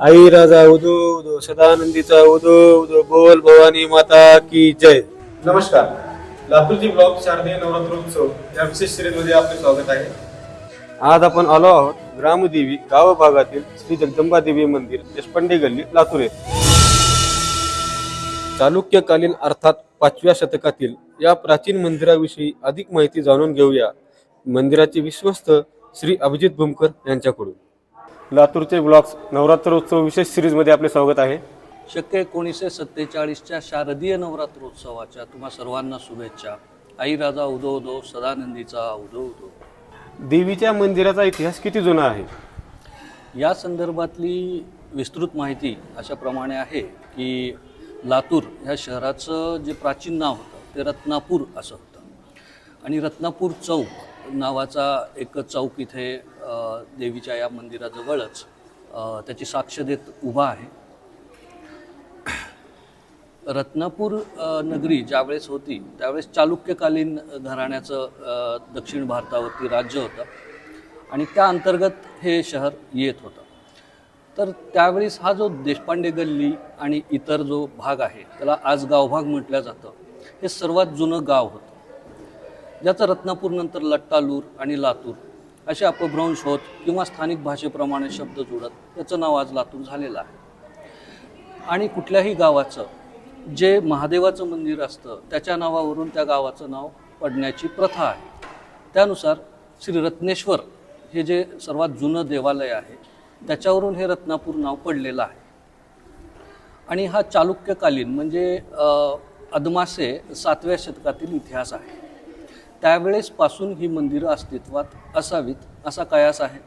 आई राजा उदो उदो सदानंदीचा उदो उदो बोल भवानी माता की जय. नमस्कार. लातूरची ब्लॉग शारदीय नवरात्रोत्सव या विशेष सिरीजमध्ये आपले स्वागत आहे. आज आपण आलो आहोत ग्रामदेवी गाव भागातील श्री जगदंबा देवी मंदिर, देशपांडे गल्ली, लातूर येथे. चालुक्यकालीन अर्थात 5व्या शतकातील या प्राचीन मंदिराविषयी अधिक माहिती जाणून घेऊया मंदिराचे विश्वस्त श्री अभिजित भूमकर यांच्याकडून. लातूरचे ब्लॉग्स नवरात्रोत्सव विशेष सिरीजमध्ये आपले स्वागत आहे. शक्य 1947च्या शारदीय नवरात्रोत्सवाच्या तुम्हा सर्वांना शुभेच्छा. आई राजा उदो उदो सदानंदीचा उदो उदो. देवीच्या मंदिराचा इतिहास किती जुना आहे? या संदर्भातली विस्तृत माहिती अशाप्रमाणे आहे की लातूर ह्या शहराचं जे प्राचीन नाव होतं ते रत्नापूर असं होतं आणि रत्नापूर चौक नावाचा एक चौक इथे देवीच्या या मंदिराजवळच त्याची साक्ष देत उभा आहे. रत्नापूर नगरी ज्यावेळेस होती त्यावेळेस चालुक्यकालीन घराण्याचं दक्षिण भारतावरती राज्य होतं आणि त्या अंतर्गत हे शहर येत होतं. तर त्यावेळेस हा जो देशपांडे गल्ली आणि इतर जो भाग आहे त्याला आज गावभाग म्हटलं जातं. हे सर्वात जुनं गाव होतं ज्याचं रत्नापूर नंतर लट्टालूर आणि लातूर असे अपभ्रंश होत किंवा स्थानिक भाषेप्रमाणे शब्द जोडत त्याचं नाव आज लातूर झालेलं आहे. आणि कुठल्याही गावाचं जे महादेवाचं मंदिर असतं त्याच्या नावावरून त्या गावाचं नाव पडण्याची प्रथा आहे. त्यानुसार श्री रत्नेश्वर हे जे सर्वात जुनं देवालय आहे त्याच्यावरून हे रत्नापूर नाव पडलेलं आहे. आणि हा चालुक्यकालीन म्हणजे अदमासे 7व्या शतकातील इतिहास आहे. त्यावेळेसपासून ही मंदिरं अस्तित्वात असावीत असा कयास आहे.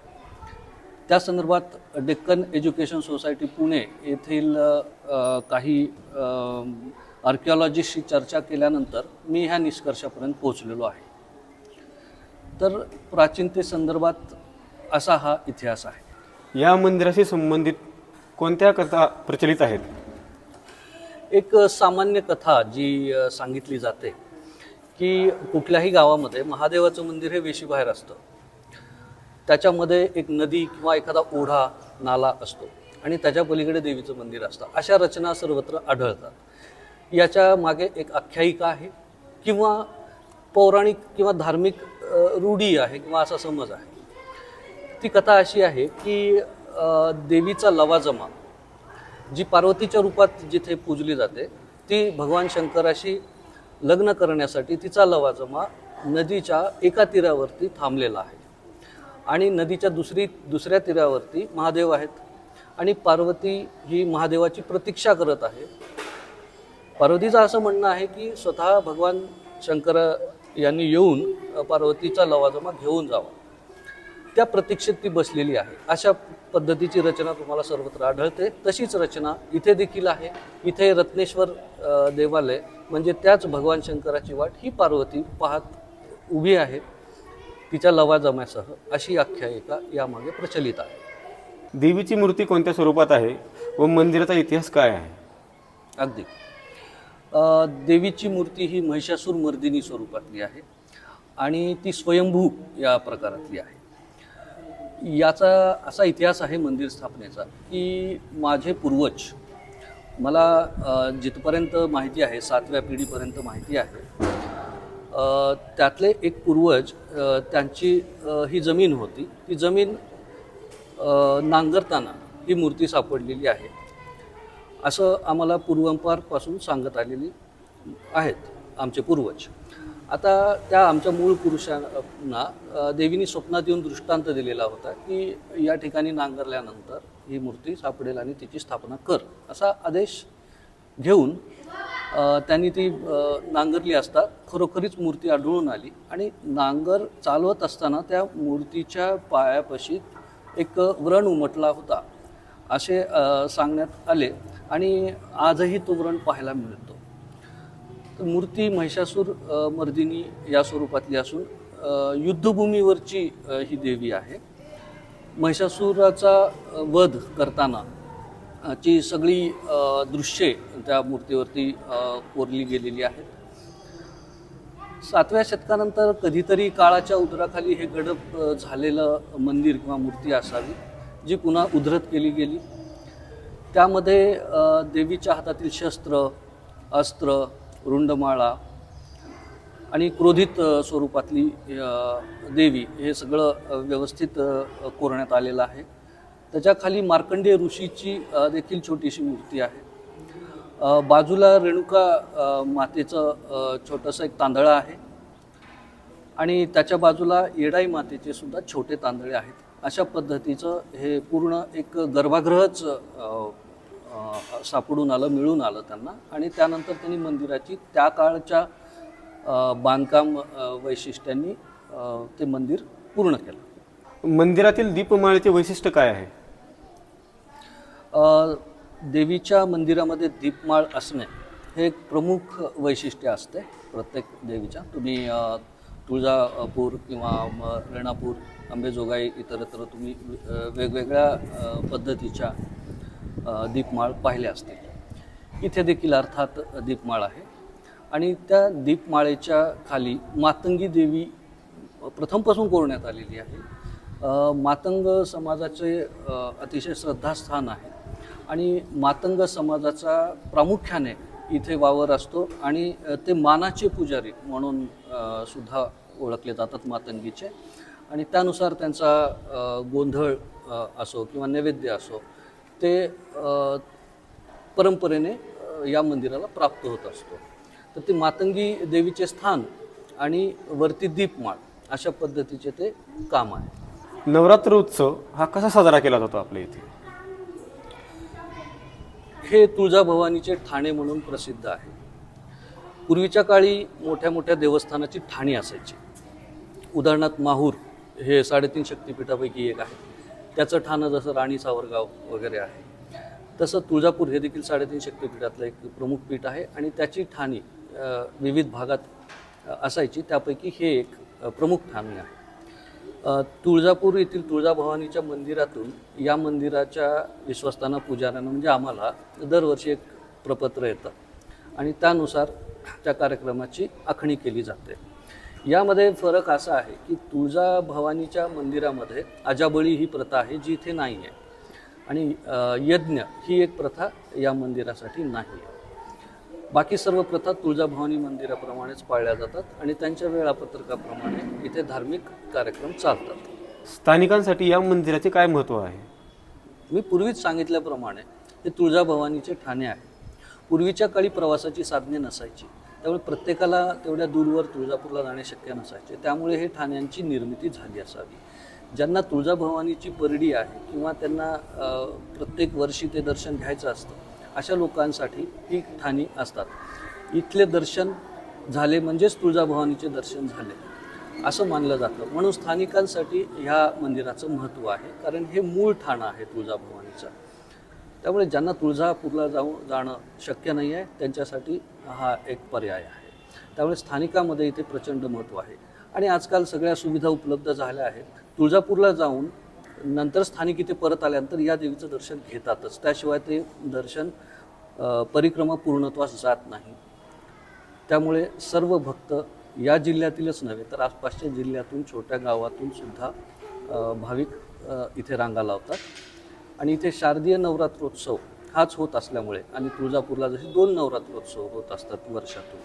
त्या संदर्भात डेक्कन एज्युकेशन सोसायटी पुणे येथील काही आर्किओलॉजिस्टशी चर्चा केल्यानंतर मी ह्या निष्कर्षापर्यंत पोहोचलेलो आहे. तर प्राचीनतेसंदर्भात असा हा इतिहास आहे. या मंदिराशी संबंधित कोणत्या कथा प्रचलित आहेत? एक सामान्य कथा जी सांगितली जाते की कुठल्याही गावामध्ये महादेवाचं मंदिर हे वेशीबाहेर असतं. त्याच्यामध्ये एक नदी किंवा एखादा ओढा नाला असतो आणि त्याच्या पलीकडे देवीचं मंदिर असतं. अशा रचना सर्वत्र आढळतात. याच्या मागे एक आख्यायिका आहे किंवा पौराणिक किंवा धार्मिक रूढी आहे किंवा असा समज आहे. ती कथा अशी आहे की देवीचा लवाजमा जी पार्वतीच्या रूपात जिथे पूजली जाते ती भगवान शंकराशी लग्न करण्यासाठी तिचा लवाजमा नदीच्या एका तीरावरती थांबलेला आहे आणि नदीच्या दुसऱ्या तीरावरती महादेव आहेत आणि पार्वती ही महादेवाची प्रतीक्षा करत आहे. पार्वतीचं असं म्हणणं आहे की स्वतः भगवान शंकर यांनी येऊन पार्वतीचा लवाजमा घेऊन जावा. त्या प्रतीक्षेत ती बसलेली आहे. अशा पद्धतीची रचना तुम्हाला सर्वत्र आढळते. तशीच रचना इथे देखील आहे. इथे रत्नेश्वर देवालय म्हणजे त्याच भगवान शंकराची वाट ही पार्वती पाहत उभी आहे तिच्या लवाजम्यासह अशी आख्यायिका यामागे प्रचलित आहे. देवीची मूर्ती कोणत्या स्वरूपात आहे व मंदिराचा इतिहास काय आहे? अगदी देवीची मूर्ती ही महिषासूर मर्दिनी स्वरूपातली आहे आणि ती स्वयंभू या प्रकारातली आहे. याचा असा इतिहास आहे मंदिर स्थापनेचा की माझे पूर्वज मला जिथपर्यंत माहिती आहे 7व्या पिढीपर्यंत माहिती आहे त्यातले एक पूर्वज त्यांची ही जमीन होती. ती जमीन नांगरताना ही मूर्ती सापडलेली आहे असं आम्हाला पूर्वांपारपासून सांगत आलेली आहेत आमचे पूर्वज. आता त्या आमच्या मूळ पुरुषांना देवीने स्वप्नात येऊन दृष्टांत दिलेला होता की या ठिकाणी नांगरल्यानंतर ही मूर्ती सापडेल आणि तिची स्थापना कर असा आदेश घेऊन त्यांनी ती नांगरली असता खरोखरीच मूर्ती आढळून आली आणि नांगर चालवत असताना त्या मूर्तीच्या पायापाशी एक व्रण उमटला होता असे सांगण्यात आले आणि आजही तो व्रण पाहायला मिळतो. तर मूर्ती महिषासूर मर्दिनी या स्वरूपातली असून युद्धभूमीवरची ही देवी आहे. महिषासुराचा वध करताना ची सगळी दृश्ये त्या मूर्तीवरती कोरली गेलेली आहेत. 7व्या शतकानंतर कधीतरी काळाच्या उदराखाली हे गडप झालेलं मंदिर किंवा मूर्ती असावी जी पुन्हा उधरत केली गेली. त्यामध्ये देवीच्या हातातील शस्त्र, अस्त्र, रुंडमाळा आणि क्रोधित स्वरूपातली देवी हे सगळं व्यवस्थित कोरण्यात आलेलं आहे. त्याच्या खाली मार्कंडेय ऋषीची देखील छोटीशी मूर्ती आहे. बाजूला रेणुका मातेचं छोटंसं एक तांदळं आहे आणि त्याच्या बाजूला येडाई मातेचे सुद्धा छोटे तांदळे आहेत. अशा पद्धतीचं हे पूर्ण एक गर्भगृहच सापडून आलं, मिळून आलं त्यांना. आणि त्यानंतर त्यांनी मंदिराची त्या काळच्या बांधकाम वैशिष्ट्यांनी ते मंदिर पूर्ण केलं. मंदिरातील दीपमाळेचे वैशिष्ट्य काय आहे? देवीच्या मंदिरामध्ये दीपमाळ असणे हे एक प्रमुख वैशिष्ट्य असते प्रत्येक देवीच्या. तुम्ही तुळजापूर किंवा रेणापूर, अंबेजोगाई इतरत्र तुम्ही वेगवेगळ्या पद्धतीच्या दीपमाळ पाहिल्या असतील. इथे देखील अर्थात दीपमाळ आहे आणि त्या दीपमाळेच्या खाली मातंगी देवी प्रथमपासून कोरण्यात आलेली आहे. मातंग समाजाचे अतिशय श्रद्धास्थान आहे आणि मातंग समाजाचा प्रामुख्याने इथे वावर असतो आणि ते मानाचे पुजारी म्हणून सुद्धा ओळखले जातात मातंगीचे. आणि त्यानुसार त्यांचा गोंधळ असो किंवा नैवेद्य असो ते परंपरेने या मंदिराला प्राप्त होत असतो. तर ते मातंगी देवीचे स्थान आणि वरती दीपमाळ अशा पद्धतीचे ते काम आहे. नवरात्र उत्सव हा कसा साजरा केला जातो आपल्या इथे? हे तुळजाभवानीचे ठाणे म्हणून प्रसिद्ध आहे. पूर्वीच्या काळी मोठ्या मोठ्या देवस्थानाची ठाणी असायची. उदाहरणार्थ माहूर हे 3.5 शक्तिपीठापैकी एक आहे. त्याचं ठाणं जसं राणी सावरगाव वगैरे आहे, तसं तुळजापूर हे देखील 3.5 शक्तिपीठातलं एक प्रमुख पीठ आहे आणि त्याची ठाणी विविध भागात असायची. त्यापैकी हे एक प्रमुख ठाणी आहे. तुळजापूर येथील तुळजाभवानीच्या मंदिरातून या मंदिराच्या विश्वस्तांना, पुजाऱ्यांना म्हणजे आम्हाला दरवर्षी एक प्रपत्र येतं आणि त्यानुसार त्या कार्यक्रमाची आखणी केली जाते. यामध्ये फरक असा आहे की तुळजाभवानीच्या मंदिरामध्ये अजाबळी ही प्रथा आहे जी इथे नाही आहे आणि यज्ञ ही एक प्रथा या मंदिरासाठी नाही आहे. बाकी सर्व प्रथा तुळजाभवानी मंदिराप्रमाणेच पाळल्या जातात आणि त्यांच्या वेळापत्रकाप्रमाणे इथे धार्मिक कार्यक्रम चालतात. स्थानिकांसाठी या मंदिराचे काय महत्त्व आहे? मी पूर्वीच सांगितल्याप्रमाणे हे तुळजाभवानीचे ठाणे आहे. पूर्वीच्या काळी प्रवासाची साधने नसायची, त्यामुळे प्रत्येकाला तेवढ्या दूरवर तुळजापूरला जाणे शक्य नसायचे. त्यामुळे हे ठाण्यांची निर्मिती झाली असावी. ज्यांना तुळजाभवानीची परडी आहे किंवा त्यांना प्रत्येक वर्षी ते दर्शन घ्यायचं असतं, अशा लोकांसाठी ही ठाणी असतात. इथले दर्शन झाले म्हणजेच तुळजाभवानीचे दर्शन झाले असं मानलं जातं. म्हणून स्थानिकांसाठी ह्या मंदिराचं महत्त्व आहे, कारण हे मूळ ठाणं आहे तुळजाभवानीचं. त्यामुळे ज्यांना तुळजापूरला जाणं शक्य नाही आहे त्यांच्यासाठी हा एक पर्याय आहे. त्यामुळे स्थानिकामध्ये इथे प्रचंड महत्त्व आहे आणि आजकाल सगळ्या सुविधा उपलब्ध झाल्या आहेत. तुळजापूरला जाऊन नंतर स्थानिक इथे परत आल्यानंतर या देवीचं दर्शन घेतातच, त्याशिवाय ते दर्शन परिक्रमा पूर्णत्वास जात नाही. त्यामुळे सर्व भक्त या जिल्ह्यातीलच नव्हे तर आसपासच्या जिल्ह्यातून, छोट्या गावातून सुद्धा भाविक इथे रांगा लावतात. आणि इथे शारदीय नवरात्रोत्सव हाच होत असल्यामुळे आणि तुळजापूरला जशी 2 नवरात्रोत्सव होत असतात वर्षातून,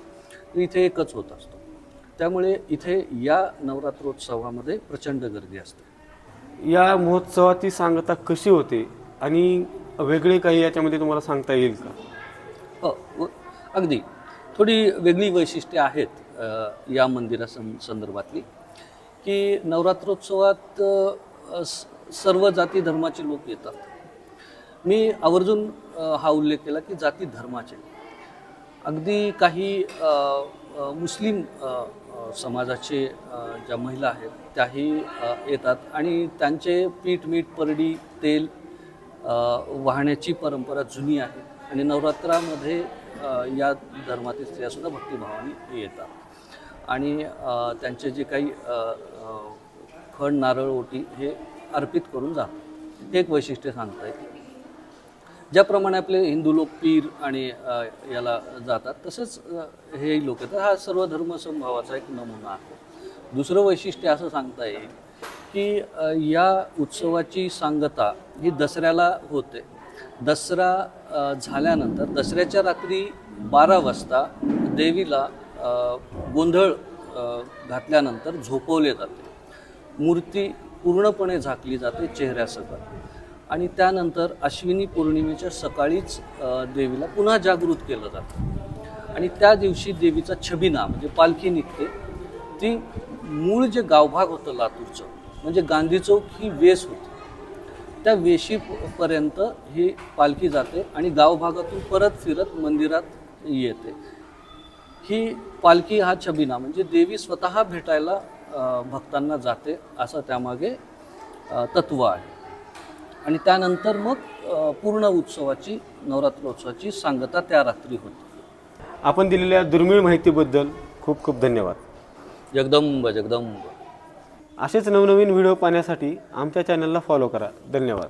तर इथे एकच होत असतो. त्यामुळे इथे या नवरात्रोत्सवामध्ये प्रचंड गर्दी असते. या महोत्सवाची सांगता कशी होते आणि वेगळे काही याच्यामध्ये तुम्हाला सांगता येईल का? हो, अगदी थोडी वेगळी वैशिष्ट्ये आहेत या संदर्भातली, की नवरात्रोत्सवात सर्व जाती धर्माचे लोक येतात. मी आवर्जून हा उल्लेख केला की जाती धर्माचे. अगदी काही मुस्लिम समाजाचे ज्या महिला आहेत त्याही येतात आणि त्यांचे पीठ, मीठ, परडी, तेल वाहण्याची परंपरा जुनी आहे आणि नवरात्रामध्ये या धर्मातील स्त्रियासुद्धा भक्तिभावाने येतात आणि त्यांचे जे काही खण, नारळ, ओटी हे अर्पित करून जातात. हे एक वैशिष्ट्य सांगता येईल. ज्याप्रमाणे आपले हिंदू लोक पीर आणि याला जातात तसंच हे लोक येतात. हा सर्व धर्मसमभावाचा एक नमुना आहे. दुसरं वैशिष्ट्य असं सांगता येईल की या उत्सवाची सांगता ही दसऱ्याला होते. दसरा झाल्यानंतर दसऱ्याच्या रात्री 12 वाजता देवीला गोंधळ घातल्यानंतर झोपवले जाते. मूर्ती पूर्णपणे झाकली जाते चेहऱ्यासकट आणि त्यानंतर अश्विनी पौर्णिमेच्या सकाळीच देवीला पुन्हा जागृत केलं जातं आणि त्या दिवशी देवीचा छबिना म्हणजे पालखी निघते. ती मूळ जे गावभाग होतं लातूरचं म्हणजे गांधी चौक ही वेस होती, त्या वेशीपर्यंत ही पालखी जाते आणि गावभागातून परत फिरत मंदिरात येते. ही पालखी हा छबिना म्हणजे देवी स्वतः भेटायला भक्तांना जाते असं त्यामागे तत्त्व आहे. आणि त्यानंतर मग पूर्ण उत्सवाची नवरात्रोत्सवाची सांगता त्या रात्री होते. आपण दिलेल्या दुर्मिळ माहितीबद्दल खूप खूप धन्यवाद. जगदंब जगदंब. असेच नवनवीन व्हिडिओ पाहण्यासाठी आमच्या चॅनलला फॉलो करा. धन्यवाद.